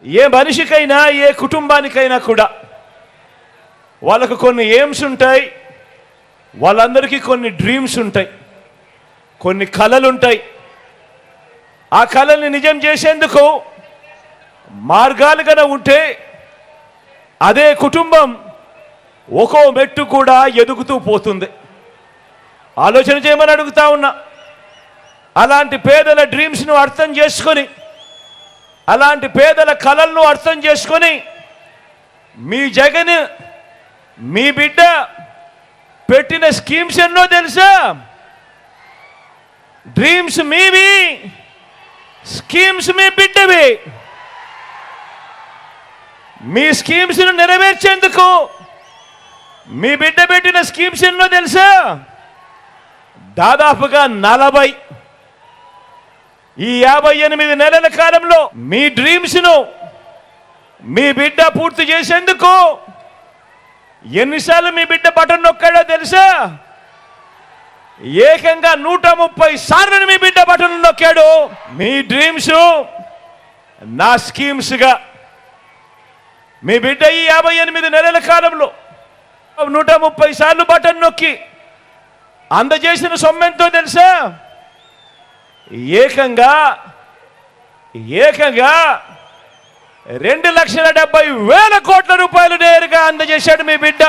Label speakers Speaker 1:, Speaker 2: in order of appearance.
Speaker 1: ఏ మనిషికైనా ఏ కుటుంబానికైనా కూడా వాళ్ళకు కొన్ని ఎయిమ్స్ ఉంటాయి, వాళ్ళందరికీ కొన్ని డ్రీమ్స్ ఉంటాయి, కొన్ని కలలు ఉంటాయి. ఆ కళల్ని నిజం చేసేందుకు మార్గాలు కన ఉంటే అదే కుటుంబం ఒక్కో మెట్టు కూడా ఎదుగుతూ పోతుంది. ఆలోచన చేయమని అడుగుతా ఉన్నా. అలాంటి పేదల డ్రీమ్స్ను అర్థం చేసుకొని, అలాంటి పేదల కలలను అర్థం చేసుకొని మీ జగన్ మీ బిడ్డ పెట్టిన స్కీమ్స్ ఎన్నో తెలుసా? డ్రీమ్స్ మీవి, స్కీమ్స్ మీ బిడ్డవి. మీ స్కీమ్స్ను నెరవేర్చేందుకు మీ బిడ్డ పెట్టిన స్కీమ్స్ ఎన్నో తెలుసా? దాదాపుగా 40. ఈ 58 నెలల కాలంలో మీ డ్రీమ్స్ను మీ బిడ్డ పూర్తి చేసేందుకు ఎన్నిసార్లు మీ బిడ్డ బటన్ నొక్కాడో తెలుసా? ఏకంగా 130 సార్లు మీ బిడ్డ బటన్ నొక్కాడు. మీ డ్రీమ్స్ నా స్కీమ్స్గా మీ బిడ్డ ఈ 58 నెలల కాలంలో 130 సార్లు బటన్ నొక్కి అందజేసిన సొమ్మెంతో తెలుసా? ఏకంగా 2,70,000 కోట్ల రూపాయలు నేరుగా అందజేశాడు మీ బిడ్డ.